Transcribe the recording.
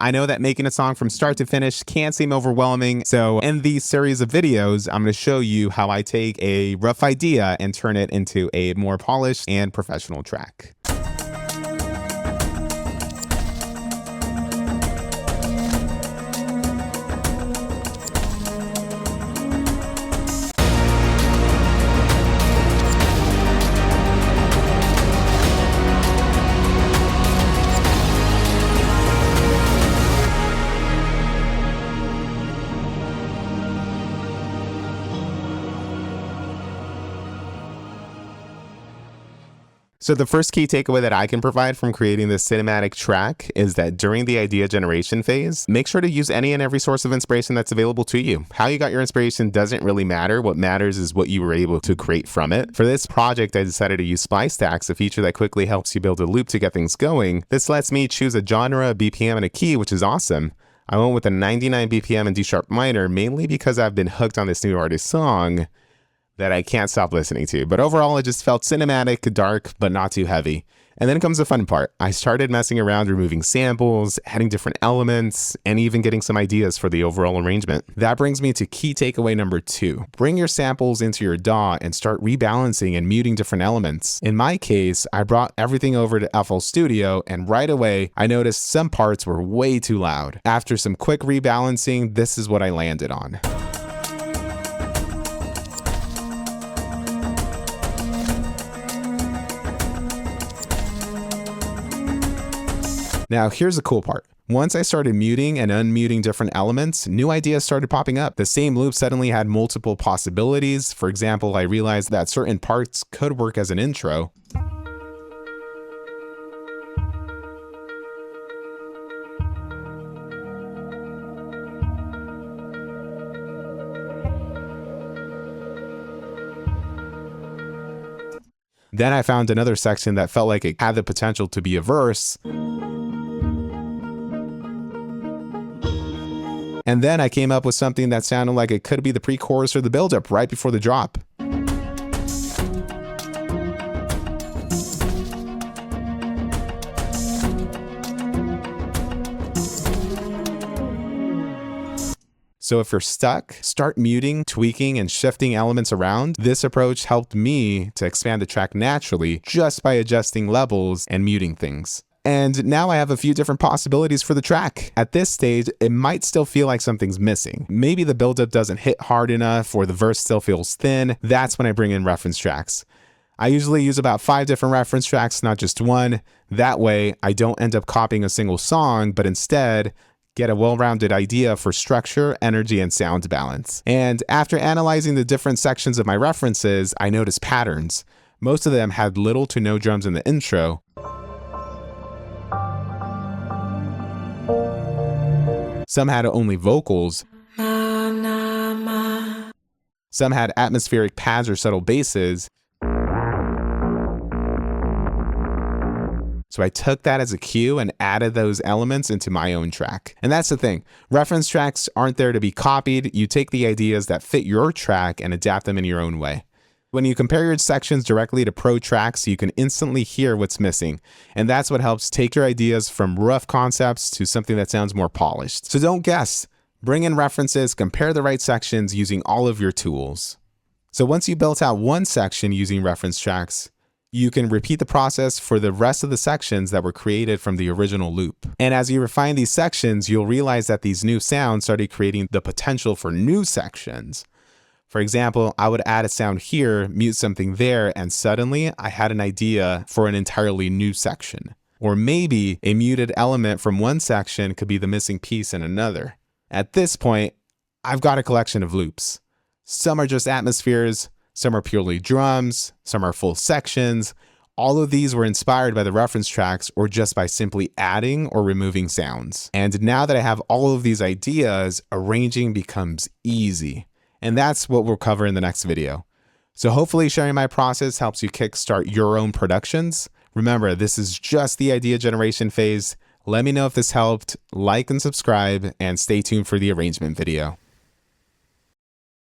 I know that making a song from start to finish can seem overwhelming, so in these series of videos, I'm going to show you how I take a rough idea and turn it into a more polished and professional track. So the first key takeaway that I can provide from creating this cinematic track is that during the idea generation phase, make sure to use any and every source of inspiration that's available to you. How you got your inspiration doesn't really matter. What matters is what you were able to create from it. For this project, I decided to use splice stacks, a feature that quickly helps you build a loop to get things going. This lets me choose a genre, a BPM, and a key, which is awesome. I went with a 99 BPM in D sharp minor, mainly because I've been hooked on this new artist song that I can't stop listening to. But overall, it just felt cinematic, dark, but not too heavy. And then comes the fun part. I started messing around, removing samples, adding different elements, and even getting some ideas for the overall arrangement. That brings me to key takeaway number 2. Bring your samples into your DAW and start rebalancing and muting different elements. In my case, I brought everything over to FL Studio, and right away, I noticed some parts were way too loud. After some quick rebalancing, this is what I landed on. Now, here's the cool part. Once I started muting and unmuting different elements, new ideas started popping up. The same loop suddenly had multiple possibilities. For example, I realized that certain parts could work as an intro. Then I found another section that felt like it had the potential to be a verse. And then I came up with something that sounded like it could be the pre-chorus or the build-up right before the drop. So if you're stuck, start muting, tweaking, and shifting elements around. This approach helped me to expand the track naturally just by adjusting levels and muting things. And now I have a few different possibilities for the track. At this stage, it might still feel like something's missing. Maybe the buildup doesn't hit hard enough or the verse still feels thin. That's when I bring in reference tracks. I usually use about 5 different reference tracks, not just one. That way, I don't end up copying a single song, but instead get a well-rounded idea for structure, energy, and sound balance. And after analyzing the different sections of my references, I noticed patterns. Most of them had little to no drums in the intro. Some had only vocals. Some had atmospheric pads or subtle basses. So I took that as a cue and added those elements into my own track. And that's the thing. Reference tracks aren't there to be copied. You take the ideas that fit your track and adapt them in your own way. When you compare your sections directly to pro tracks, you can instantly hear what's missing. And that's what helps take your ideas from rough concepts to something that sounds more polished. So don't guess. Bring in references, compare the right sections using all of your tools. So once you built out one section using reference tracks, you can repeat the process for the rest of the sections that were created from the original loop. And as you refine these sections, you'll realize that these new sounds started creating the potential for new sections. For example, I would add a sound here, mute something there, and suddenly I had an idea for an entirely new section. Or maybe a muted element from one section could be the missing piece in another. At this point, I've got a collection of loops. Some are just atmospheres, some are purely drums, some are full sections. All of these were inspired by the reference tracks or just by simply adding or removing sounds. And now that I have all of these ideas, arranging becomes easy. And that's what we'll cover in the next video. So hopefully sharing my process helps you kickstart your own productions. Remember, this is just the idea generation phase. Let me know if this helped, like and subscribe, and stay tuned for the arrangement video.